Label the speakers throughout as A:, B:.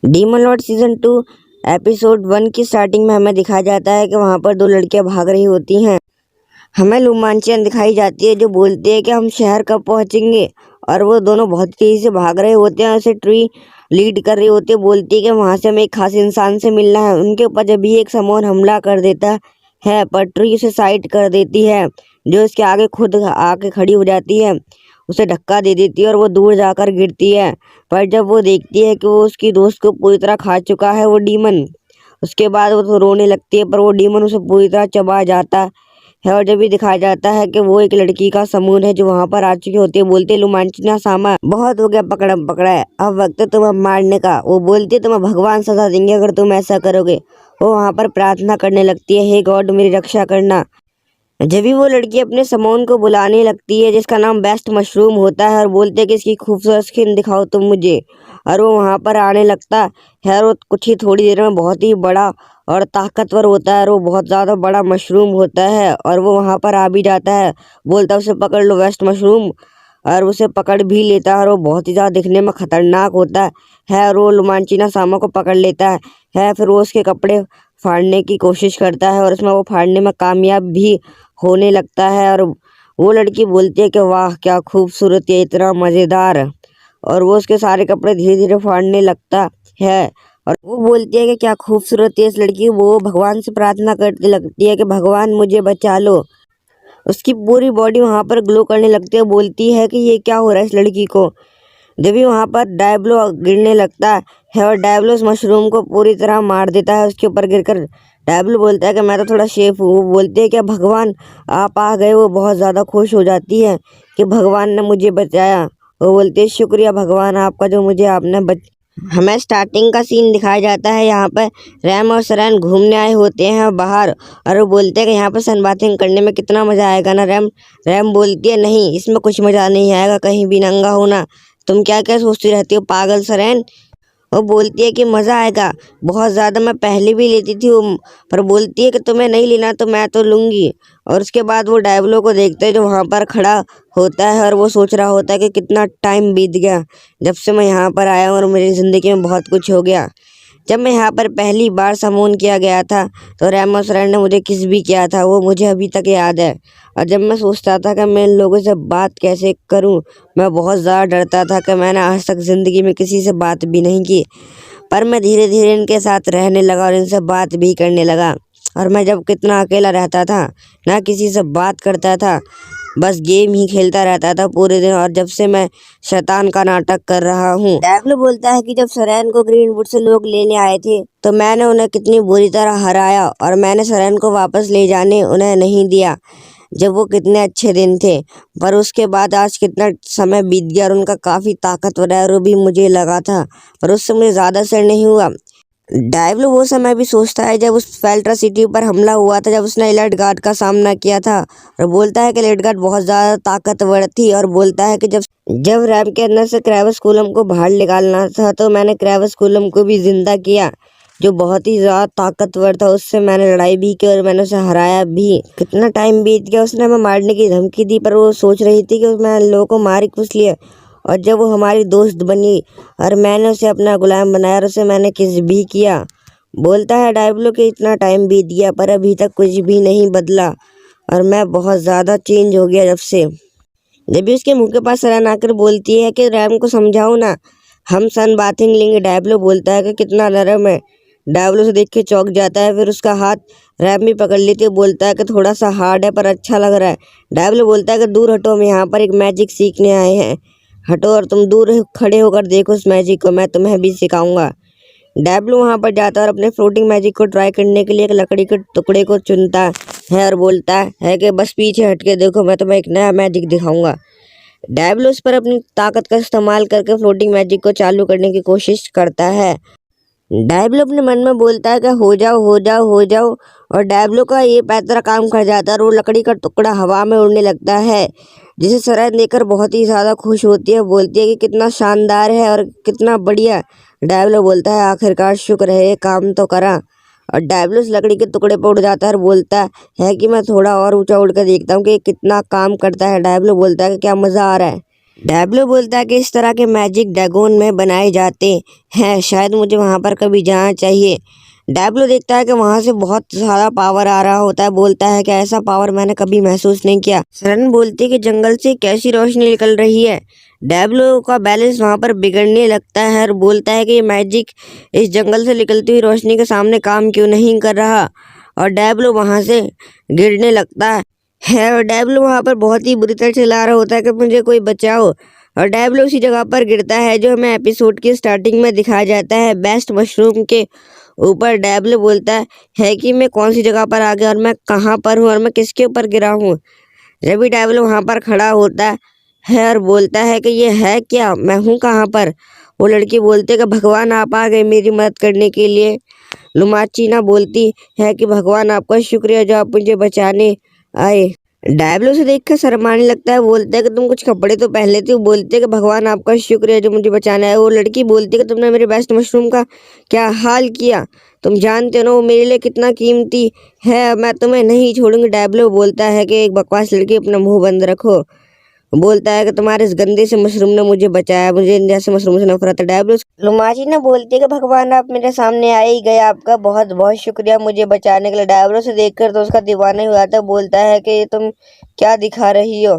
A: Demon Lord season 2 episode 1 की starting में हमें दिखाया जाता है कि वहां पर दो लड़कियां भाग रही होती हैं। हमें लुमांचियन दिखाई जाती है जो बोलती है कि हम शहर कब पहुंचेंगे, और वो दोनों बहुत तेजी से भाग रहे होते हैं। उसे ट्री लीड कर रही होती है, बोलती है कि वहां से हमें एक खास इंसान से मिलना है। उनके ऊपर जब भी एक समूह हमला कर देता है पर ट्री उसे साइड कर देती है, जो इसके आगे खुद आके खड़ी हो जाती है, उसे धक्का दे देती है और वो दूर जाकर गिरती है। पर जब वो देखती है कि वो उसकी दोस्त को पूरी तरह खा चुका है वो डीमन, उसके बाद वो तो रोने लगती है, पर वो डीमन उसे पूरी तरह चबा जाता है। और जब भी दिखाया जाता है कि वो एक लड़की का समूह है जो वहां पर आ चुकी होती है। बोलती है लुमांचिना सामा, बहुत हो गया पकड़म पकड़ा है, अब वक्त है तुम्हें मारने का। वो बोलती है तुम्हें भगवान सजा देंगे अगर तुम ऐसा करोगे। वो वहां पर प्रार्थना करने लगती है, हे गॉड मेरी रक्षा करना। जब भी वो लड़की अपने समोन को बुलाने लगती है जिसका नाम बेस्ट मशरूम होता है, और बोलते है कि इसकी खूबसूरत स्किन दिखाओ तुम मुझे, और वो वहां पर आने लगता है। और वो कुछ ही थोड़ी देर में बहुत ही बड़ा और ताकतवर होता है, और वो बहुत ज़्यादा बड़ा मशरूम होता है, और वो वहां पर आ भी जाता है। बोलता है उसे पकड़ लो बेस्ट मशरूम, और उसे पकड़ भी लेता है। और वो बहुत ही ज़्यादा दिखने में खतरनाक होता है, और वो लुमांचिना सामा को पकड़ लेता है। फिर वो उसके कपड़े फाड़ने की कोशिश करता है, और उसमें वो फाड़ने में कामयाब भी होने लगता है। और वो लड़की बोलती है कि वाह क्या खूबसूरत है, इतना मज़ेदार। और वो उसके सारे कपड़े धीरे धीरे फाड़ने लगता है, और वो बोलती है कि क्या खूबसूरत है इस लड़की। वो भगवान से प्रार्थना करने लगती है कि भगवान मुझे बचा लो। उसकी पूरी बॉडी वहां पर ग्लो करने लगती है। बोलती है कि ये क्या हो रहा है इस लड़की को। जब भी वहां पर डायब्लो गिरने लगता है, और डायब्लो उस मशरूम को पूरी तरह मार देता है उसके ऊपर गिरकर। डायब्लो बोलता है कि मैं तो थोड़ा शेफ हूँ। वो बोलते हैं कि भगवान आप आ गए। वो बहुत ज़्यादा खुश हो जाती है कि भगवान ने मुझे बचाया। वो बोलते हैं शुक्रिया भगवान आपका जो मुझे आपने हमें स्टार्टिंग का सीन दिखाया जाता है। यहाँ पर रैम और सरैन घूमने आए होते हैं बाहर, और वो बोलते हैं कि यहाँ पर सनबाथिंग करने में कितना मज़ा आएगा ना रैम। रैम बोलती है नहीं इसमें कुछ मज़ा नहीं आएगा, कहीं भी नंगा होना। तुम क्या क्या सोचती रहती हो पागल सरैन। वो बोलती है कि मज़ा आएगा बहुत ज़्यादा, मैं पहले भी लेती थी पर बोलती है कि तुम्हें नहीं लेना तो मैं तो लूँगी। और उसके बाद वो डायब्लो को देखते हैं जो वहाँ पर खड़ा होता है, और वो सोच रहा होता है कि कितना टाइम बीत गया जब से मैं यहाँ पर आया हूँ, और मेरी ज़िंदगी में बहुत कुछ हो गया। जब मैं यहाँ पर पहली बार समून किया गया था तो रैमो सर ने मुझे किस भी किया था, वो मुझे अभी तक याद है। और जब मैं सोचता था कि मैं इन लोगों से बात कैसे करूं, मैं बहुत ज़्यादा डरता था कि मैंने आज तक ज़िंदगी में किसी से बात भी नहीं की। पर मैं धीरे धीरे इनके साथ रहने लगा और इनसे बात भी करने लगा। और मैं जब कितना अकेला रहता था, ना किसी से बात करता था, बस गेम ही खेलता रहता था पूरे दिन। और जब से मैं शैतान का नाटक कर रहा हूँ। डैवलो बोलता है कि जब सरैन को ग्रीनवुड से लोग लेने आए थे तो मैंने उन्हें कितनी बुरी तरह हराया, और मैंने सरैन को वापस ले जाने उन्हें नहीं दिया जब वो कितने अच्छे दिन थे। पर उसके बाद आज कितना समय बीत गया और उनका काफ़ी ताकतवर है, और वो भी मुझे लगा था, पर उससे मुझे ज़्यादा असर नहीं हुआ। डायवलो वो समय भी सोचता है जब उस फेल्ट्रा सिटी पर हमला हुआ था, जब उसने लेडगार्ड का सामना किया था, और बोलता है कि लेडगार्ड बहुत ज़्यादा ताकतवर थी। और बोलता है कि जब जब रैम के अंदर से क्रैवस कूलम को बाहर निकालना था तो मैंने क्रैवस कूलम को भी जिंदा किया जो बहुत ही ज़्यादा ताकतवर था। उससे मैंने लड़ाई भी की और मैंने उसे हराया भी। कितना टाइम बीत गया, उसने हमें मारने की धमकी दी, पर वो सोच रही थी कि मैं लोगों को मार कुछ लिया। और जब वो हमारी दोस्त बनी और मैंने उसे अपना गुलाम बनाया और उसे मैंने किस भी किया। बोलता है डायब्लो कि इतना टाइम बीत गया पर अभी तक कुछ भी नहीं बदला, और मैं बहुत ज़्यादा चेंज हो गया जब से। जब भी उसके मुंह के पास सरैन आकर बोलती है कि रैम को समझाओ ना, हम सन बाथिंग लेंगे। डायब्लो बोलता है कि कितना नरम है। डायब्लो से देख के चौंक जाता है, फिर उसका हाथ रैम भी पकड़ लेती है। बोलता है कि थोड़ा सा हार्ड है पर अच्छा लग रहा है। डायब्लो बोलता है कि दूर हटो, हम यहाँ पर एक मैजिक सीखने आए हैं। हटो और तुम दूर खड़े होकर देखो उस मैजिक को, मैं तुम्हें भी सिखाऊंगा। डैब्लो वहां पर जाता है और अपने फ्लोटिंग मैजिक को ट्राई करने के लिए एक लकड़ी के टुकड़े को चुनता है, और बोलता है कि बस पीछे हटके देखो, मैं तुम्हें एक नया मैजिक दिखाऊंगा। डैब्लो उस पर अपनी ताकत का इस्तेमाल करके फ्लोटिंग मैजिक को चालू करने की कोशिश करता है। डैब्लो अपने मन में बोलता है कि हो जाओ हो जाओ हो जाओ, और डैब्लो का ये पैतरा काम कर जाता है और वो लकड़ी का टुकड़ा हवा में उड़ने लगता है, जिसे सरैन देखकर बहुत ही ज़्यादा खुश होती है। बोलती है कि कितना शानदार है और कितना बढ़िया। डैब्लो बोलता है आखिरकार शुक्र है, ये काम तो करा। और डैब्लो उस लकड़ी के टुकड़े पर उड़ जाता है और बोलता है कि मैं थोड़ा और ऊंचा उड़ कर देखता हूँ कि ये कितना काम करता है। डैब्लो बोलता है कि क्या मज़ा आ रहा है। डैब्लो बोलता है कि इस तरह के मैजिक डैगोन में बनाए जाते हैं, शायद मुझे वहाँ पर कभी जाना चाहिए। डैब्लो देखता है कि वहाँ से बहुत ज़्यादा पावर आ रहा होता है, बोलता है कि ऐसा पावर मैंने कभी महसूस नहीं किया। सरन बोलती है कि जंगल से कैसी रोशनी निकल रही है। डैब्लो का बैलेंस वहाँ पर बिगड़ने लगता है और बोलता है कि ये मैजिक इस जंगल से निकलती हुई रोशनी के सामने काम क्यों नहीं कर रहा, और डैब्लो वहाँ से गिरने लगता है और डैब्लो वहाँ पर बहुत ही बुरी तरह चिल्ला रहा होता है कि मुझे कोई बचाओ, और डैब्लो उसी जगह पर गिरता है जो हमें एपिसोड की स्टार्टिंग में दिखाया जाता है, बेस्ट मशरूम के ऊपर। डैब्लो बोलता है कि मैं कौन सी जगह पर आ गया और मैं कहाँ पर हूँ और मैं किसके ऊपर गिरा हूँ। जब भी डैब्लो वहाँ पर खड़ा होता है और बोलता है कि ये है क्या, मैं हूँ कहाँ पर, वो लड़की बोलती है कि भगवान आप आ गए मेरी मदद करने के लिए। लुमाचीना बोलती है कि भगवान आपका शुक्रिया जो आप मुझे बचाने आए। डैब्लो से देखकर शर्माने लगता है, बोलता है कि तुम कुछ कपड़े तो पहन लेती हो, बोलते है कि भगवान आपका शुक्रिया जो मुझे बचाना है। वो लड़की बोलती है कि तुमने मेरे बेस्ट मशरूम का क्या हाल किया, तुम जानते हो ना वो मेरे लिए कितना कीमती है, मैं तुम्हें नहीं छोड़ूंगी। डैब्लो बोलता है कि एक बकवास लड़की, अपना मुंह बंद रखो। बोलता है कि तुम्हारे इस गंदे से मशरूम ने मुझे बचाया, मुझे इन जैसे मशरूम से नफरत है। डैब्लो लुमाची ने बोलती है कि भगवान आप मेरे सामने आ ही गए, आपका बहुत बहुत शुक्रिया मुझे बचाने के लिए। डैब्लो से देखकर तो उसका दीवाना ही हुआ था, बोलता है कि तुम क्या दिखा रही हो।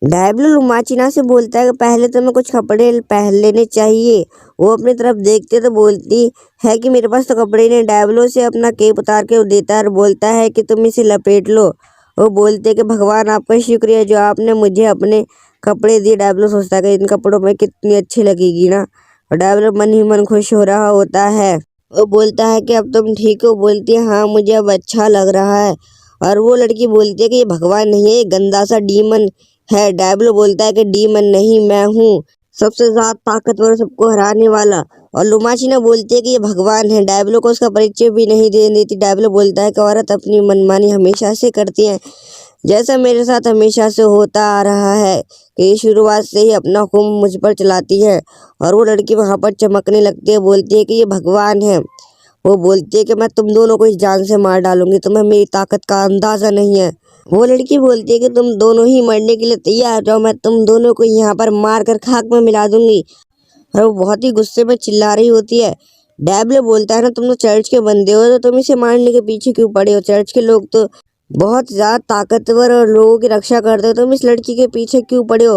A: डैब्लो लुमाचिना से बोलता है कि पहले तुम्हें कुछ कपड़े पहन लेने चाहिए। वो अपनी तरफ देखते तो बोलती है कि मेरे पास तो कपड़े नहीं। डैब्लो से अपना केप उतार के देता है और बोलता है कि तुम इसे लपेट लो। वो बोलते हैं कि भगवान आपका शुक्रिया जो आपने मुझे अपने कपड़े दिए। डैब्लो सोचता है कि इन कपड़ों में कितनी अच्छी लगेगी ना, और डैब्लो मन ही मन खुश हो रहा होता है। वो बोलता है कि अब तुम ठीक हो, बोलती है हाँ मुझे अब अच्छा लग रहा है। और वो लड़की बोलती है कि ये भगवान नहीं है, ये गंदा सा डीमन है। डैब्लो बोलता है कि डीमन नहीं, मैं हूँ सबसे ज्यादा ताकतवर, सबको हराने वाला। और लुमाचिना बोलती है कि ये भगवान है। डैब्लो को उसका परिचय भी नहीं दे देती। डैब्लो बोलता है कि औरत अपनी मनमानी हमेशा से करती है, जैसा मेरे साथ हमेशा से होता आ रहा है कि ये शुरुआत से ही अपना हुक्म मुझ पर चलाती है। और वो लड़की वहाँ पर चमकने लगती है, बोलती है कि ये भगवान है। वो बोलती है कि मैं तुम दोनों को इस जान से मार डालूंगी, तुम्हें मेरी ताकत का अंदाजा नहीं है। वो लड़की बोलती है कि तुम दोनों ही मरने के लिए तैयार हो जाओ, मैं तुम दोनों को यहाँ पर मार कर खाक में मिला दूंगी। और वो बहुत ही गुस्से में चिल्ला रही होती है। डैब्लो बोलता है ना तुम तो चर्च के बंदे हो, तो तुम इसे मारने के पीछे क्यों पड़े हो, चर्च के लोग तो बहुत ज्यादा ताकतवर और लोगों की रक्षा करते हो, तुम इस लड़की के पीछे क्यों पड़े हो।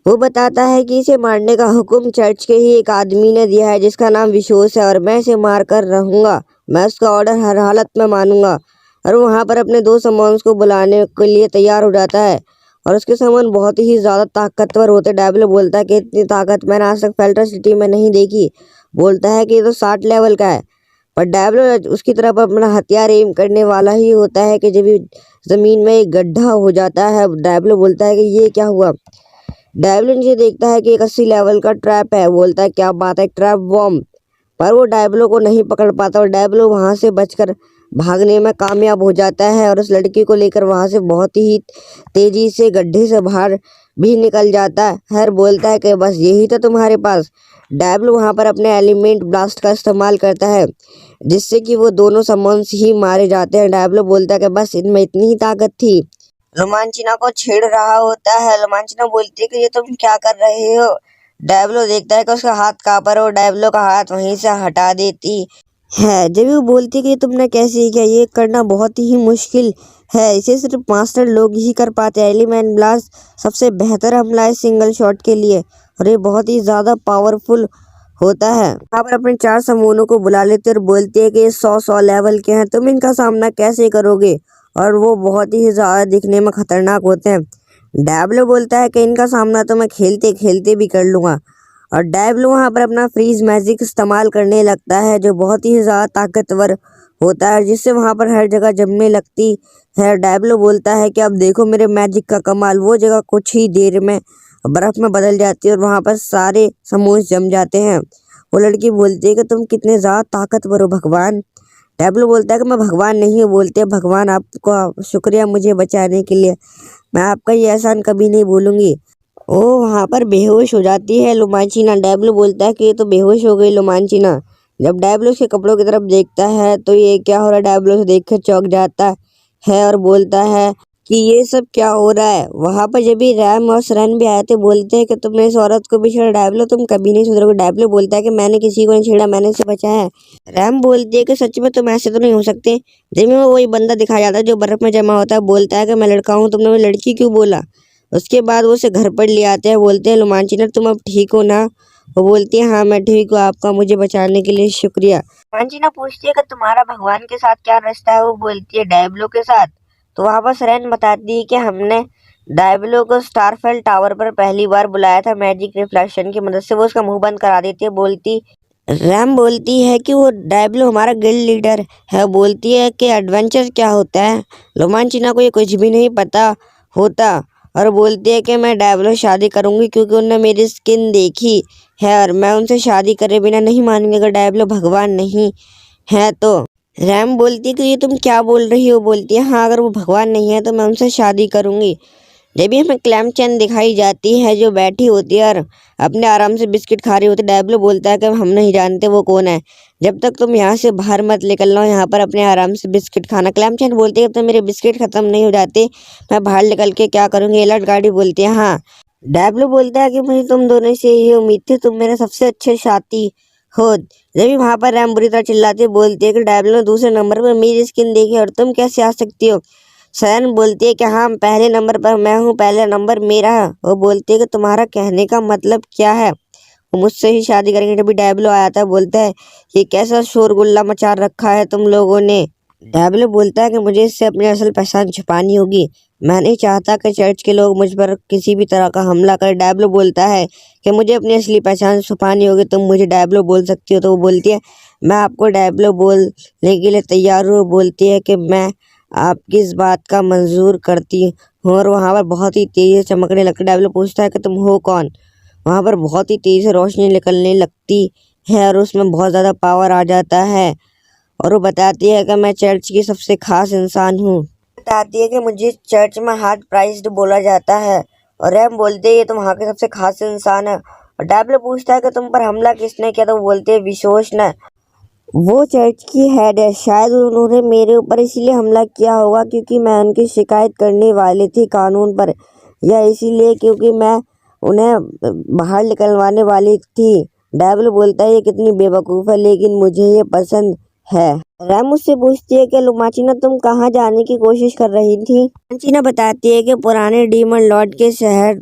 A: वो बताता है कि इसे मारने का हुक्म चर्च के ही एक आदमी ने दिया है जिसका नाम विशोस है, और मैं इसे मार कर रहूंगा, मैं उसका ऑर्डर हर हालत में मानूंगा। और वहाँ पर अपने दो समॉन्स को बुलाने के लिए तैयार हो जाता है, और उसके समॉन बहुत ही ज़्यादा ताकतवर होते। डैब्लो बोलता है कि इतनी ताकत मैंने आज तक फेल्टर सिटी में नहीं देखी। बोलता है कि ये तो 60 लेवल का है। पर डैब्लो उसकी तरफ अपना हथियार एम करने वाला ही होता है कि जब ज़मीन में एक गड्ढा हो जाता है। डैब्लो बोलता है कि ये क्या हुआ। डैब्लो नीचे देखता है कि एक 80 लेवल का ट्रैप है। बोलता है क्या बात है, ट्रैप बॉम्ब। पर वो डैब्लो को नहीं पकड़ पाता और डैब्लो वहां से बचकर भागने में कामयाब हो जाता है और उस लड़की को लेकर वहां से बहुत ही तेजी से गड्ढे से बाहर भी निकल जाता है। और बोलता है कि बस यही था तुम्हारे पास। डैब्लो वहां पर अपने एलिमेंट ब्लास्ट का इस्तेमाल करता है, जिससे कि वो दोनों समन्स ही मारे जाते हैं। डैब्लो बोलता है कि बस इनमें इतनी ही ताकत थी। रोमांचिना को छेड़ रहा होता है। रोमांचिना बोलती है कि ये तुम क्या कर रहे हो। डैब्लो देखता है कि उसका हाथ कांप रहा है, डैब्लो का हाथ वहीं से हटा देती है। जब वो बोलती है कि ये तुमने कैसे किया, ये करना बहुत ही मुश्किल है, इसे सिर्फ मास्टर लोग ही कर पाते हैं। एलिमेंट ब्लास्ट सबसे बेहतर हमला है सिंगल शॉट के लिए, और ये बहुत ही ज्यादा पावरफुल होता है। वहाँ पर अपने 4 समूहों को बुला लेते और बोलते हैं कि ये 100 लेवल के हैं, तुम इनका सामना कैसे करोगे, और वो बहुत ही ज़्यादा दिखने में खतरनाक होते हैं। डैब्लो बोलता है कि इनका सामना तो मैं खेलते खेलते भी कर लूँगा। और डैब्लो वहाँ पर अपना फ्रीज मैजिक इस्तेमाल करने लगता है जो बहुत ही ज़्यादा ताकतवर होता है, जिससे वहाँ पर हर जगह जमने लगती है। डैब्लो बोलता है कि अब देखो मेरे मैजिक का कमाल। वो जगह कुछ ही देर में बर्फ़ में बदल जाती है और वहाँ पर सारे समूह जम जाते हैं। वो लड़की बोलती है कि तुम कितने ज़्यादा ताकतवर हो भगवान। डैब्लो बोलता है कि मैं भगवान नहीं हूँ। बोलते हैं भगवान आपका शुक्रिया मुझे बचाने के लिए, मैं आपका ये एहसान कभी नहीं भूलूंगी। वो वहाँ पर बेहोश हो जाती है लुमांचिना। डैब्लो बोलता है कि ये तो बेहोश हो गई लुमांचिना। जब डैब्लो उसके कपड़ों की तरफ देखता है तो ये क्या हो रहा है, डैब्लो से देखकर चौंक जाता है और बोलता है कि ये सब क्या हो रहा है। वहां पर जब भी रैम और सरन भी आए थे, बोलते हैं कि तुमने इस औरत को भी छेड़ा, डैबलो तुम कभी नहीं सुधरोगे। डैबलो बोलता है कि मैंने किसी को नहीं छेड़ा, मैंने इसे बचाया है। रैम बोलती है कि सच में तुम ऐसे तो नहीं हो सकते। जब में वही बंदा दिखाया जाता है जो बर्फ में जमा होता है, बोलता है कि मैं लड़का हूँ, तुमने मुझे लड़की क्यों बोला। उसके बाद वो उसे घर पर ले आते हैं, बोलते हैं लुमांचिना तुम अब ठीक हो ना। वो बोलती है हाँ मैं ठीक हूँ, आपका मुझे बचाने के लिए शुक्रिया। लुमांचिना पूछती है कि तुम्हारा भगवान के साथ क्या रिश्ता है। वो बोलती है डायब्लो के साथ। तो वहां पर सेरेन बताती है कि हमने डायब्लो को स्टारफेल टावर पर पहली बार बुलाया था मैजिक रिफ्लेक्शन की मदद से। वो उसका मुंह बंद करा देती है। बोलती रैम बोलती है कि वो डायब्लो हमारा गिल्ड लीडर है। बोलती है कि एडवेंचर क्या होता है। रोमांचिना को ये कुछ भी नहीं पता होता और बोलती है कि मैं डायब्लो से शादी करूंगी क्योंकि उन्होंने मेरी स्किन देखी है और मैं उनसे शादी करे बिना नहीं मानूंगी अगर डायब्लो भगवान नहीं है तो। रैम बोलती है कि ये तुम क्या बोल रही हो। बोलती है हाँ अगर वो भगवान नहीं है तो मैं उनसे शादी करूंगी। जब भी हमें क्लैम चैन दिखाई जाती है जो बैठी होती है और अपने आराम से बिस्किट खा रही होती है। डैब्लो बोलता है कि हम नहीं जानते वो कौन है, जब तक तुम यहाँ से बाहर मत निकलना, यहाँ पर अपने आराम से बिस्किट खाना। क्लैम चैन बोलती है जब तक मेरे बिस्किट खत्म नहीं हो जाते मैं बाहर निकल के क्या करूंगी। एलर्ट गाड़ी बोलती है हाँ। डैब्लो बोलता है कि मुझे तुम दोनों से ये उम्मीद थी, तुम मेरे सबसे अच्छे साथी हो। जब भी वहां पर रैम बुरी तरह चिल्लाती है, बोलती है कि डैब्लो ने दूसरे नंबर पर मेरी स्किन देखी और तुम कैसे आ सकती हो। सैन बोलती है कि हाँ पहले नंबर पर मैं हूँ, पहला नंबर मेरा है। वो बोलती है कि तुम्हारा कहने का मतलब क्या है, वो मुझसे ही शादी करेंगे। जब भी डैब्लो आया था बोलता है ये कैसा शोरगुल्ला मचा रखा है तुम लोगों ने। डैब्लो बोलता है कि मुझे इससे अपनी असल पहचान छुपानी होगी, मैं नहीं चाहता कि चर्च के लोग मुझ पर किसी भी तरह का हमला करें। डैब्लो बोलता है कि मुझे अपनी असली पहचान छुपानी होगी, तुम मुझे डैब्लो बोल सकती हो। तो वो बोलती है मैं आपको डैब्लो बोलने के लिए तैयार हूँ। बोलती है कि मैं आपकी इस बात का मंजूर करती हूँ। और वहाँ पर बहुत ही तेजी से चमकने लगता है। डैब्लो पूछता है कि तुम हो कौन। वहाँ पर बहुत ही तेजी से रोशनी निकलने लगती है और उसमें बहुत ज़्यादा पावर आ जाता है और वो बताती है कि मैं चर्च की सबसे खास इंसान हूँ। बताती है कि मुझे चर्च में हार्ड प्राइज्ड बोला जाता है और रैम बोलते है ये तुम वहाँ के सबसे खास इंसान है। और डैब्लो पूछता है कि तुम पर हमला किसने किया। तो वो बोलते है विशोश ने, वो चर्च की हेड है, शायद उन्होंने मेरे ऊपर इसीलिए हमला किया होगा क्योंकि मैं उनकी शिकायत करने वाली थी कानून पर, या इसीलिए क्योंकि मैं उन्हें बाहर निकलवाने वाली थी। डैब्लो बोलता है ये कितनी बेवकूफ़ है लेकिन मुझे ये पसंद है। रैम मुझसे पूछती है कि लुमाचिना तुम कहाँ जाने की कोशिश कर रही थी। लुमाचिना बताती है कि पुराने डीमन लॉर्ड के शहर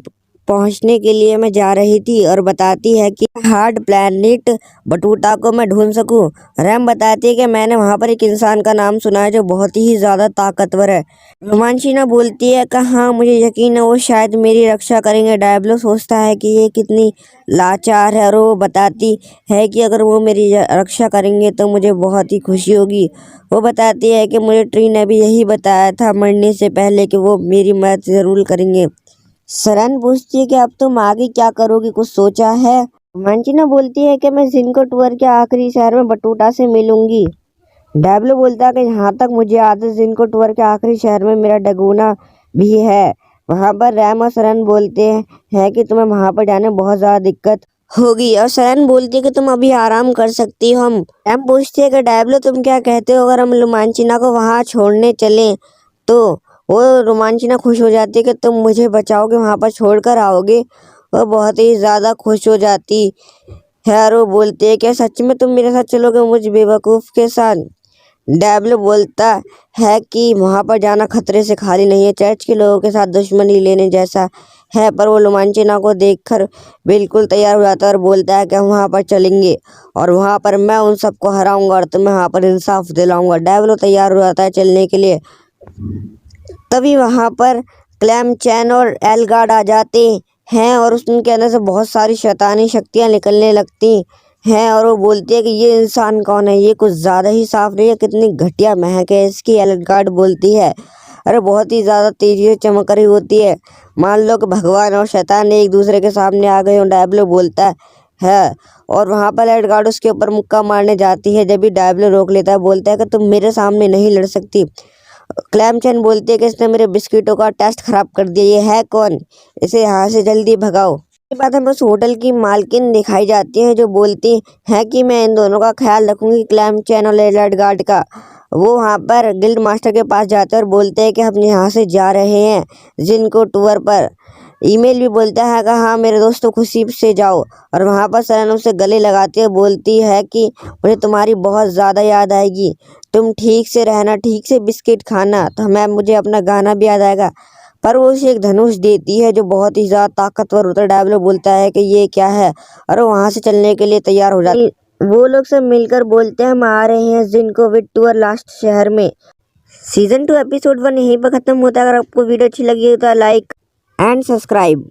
A: पहुंचने के लिए मैं जा रही थी और बताती है कि हार्ड प्लैनेट बटूटा को मैं ढूंढ सकूं। रैम बताती है कि मैंने वहां पर एक इंसान का नाम सुना है जो बहुत ही ज्यादा ताकतवर है। रोमांचिना बोलती है कि हाँ मुझे यकीन है वो शायद मेरी रक्षा करेंगे। डायब्लो सोचता है कि ये कितनी लाचार है और वो बताती है कि अगर वो मेरी रक्षा करेंगे तो मुझे बहुत ही खुशी होगी। वो बताती है कि मुझे ट्री ने भी यही बताया था मरने से पहले कि वो मेरी मदद जरूर करेंगे। सरन पूछती है कि अब तुम आगे क्या करोगी, कुछ सोचा है। मंचिना बोलती है कि मैं जिनको टूर के आखिरी शहर में बटूटा से मिलूंगी। डैब्लो बोलता है कि यहाँ तक मुझे याद है जिनको टूर के आखिरी शहर में मेरा डगूना भी है। वहाँ पर रैम और सरन बोलते हैं कि तुम्हें वहाँ पर जाने में बहुत ज़्यादा दिक्कत होगी और सरन बोलती है कि तुम अभी आराम कर सकती हो। हम रैम पूछती है कि डैब्लो तुम क्या कहते हो अगर हम लुमांचिना को वहाँ छोड़ने चलें तो। वो रोमांचिना खुश हो जाती है कि तुम मुझे बचाओगे, वहां पर छोड़कर आओगे। वो बहुत ही ज्यादा खुश हो जाती है और वो बोलते है कि सच में तुम मेरे साथ चलोगे मुझ बेवकूफ के साथ। डैब्लो बोलता है कि वहां पर जाना खतरे से खाली नहीं है, चर्च के लोगों के साथ दुश्मनी लेने जैसा है। पर वो रोमांचिना को देखकर बिल्कुल तैयार हो जाता है और बोलता है कि हम वहां पर चलेंगे और वहां पर मैं उन सबको हराऊंगा और तुम्हें वहां पर इंसाफ दिलाऊंगा। डैब्लो तैयार हो जाता है चलने के लिए। तभी वहां पर क्लैम चैन और एलगार्ड आ जाते हैं और उनके अंदर से बहुत सारी शैतानी शक्तियां निकलने लगती हैं और वो बोलती है कि ये इंसान कौन है, ये कुछ ज़्यादा ही साफ नहीं है, कितनी घटिया महक है इसकी। एलगार्ड बोलती है अरे बहुत ही ज़्यादा तेजी से चमक रही होती है, मान लो कि भगवान और शैतान एक दूसरे के सामने आ गए। डैब्लो बोलता है और वहां पर एलगार्ड उसके ऊपर मुक्का मारने जाती है। जब भी डैब्लो रोक लेता है बोलता है कि तुम मेरे सामने नहीं लड़ सकती। क्लैम चैन बोलती है कि इसने मेरे बिस्किटों का टेस्ट खराब कर दिया, ये है कौन, इसे यहाँ से जल्दी भगाओ। के बाद हमें उस होटल की मालकिन दिखाई जाती है जो बोलती है कि मैं इन दोनों का ख्याल रखूंगी, क्लैम चैन और लेलर्ड गार्ड का। वो वहाँ पर गिल्ड मास्टर के पास जाते हैं और बोलते हैं कि हम यहाँ से जा रहे हैं जिनको टूर पर। ईमेल भी बोलता है कि हाँ मेरे दोस्तों खुशी से जाओ। और वहाँ पर सरन उसे गले लगाती है, बोलती है कि मुझे तुम्हारी बहुत ज़्यादा याद आएगी, तुम ठीक से रहना, ठीक से बिस्किट खाना, तो मुझे अपना गाना भी याद आएगा। पर वो उसे एक धनुष देती है जो बहुत ही ज़्यादा ताकतवर होता है। डायब्लो बोलता है कि ये क्या है, और वो वहाँ से चलने के लिए तैयार हो जाती है। वो लोग सब मिलकर बोलते हैं हम आ रहे हैं जिनको विद टूर लास्ट शहर में। सीजन 2 एपिसोड 1 यहीं पर खत्म होता है। अगर आपको वीडियो अच्छी लगी हो तो लाइक एंड सब्सक्राइब।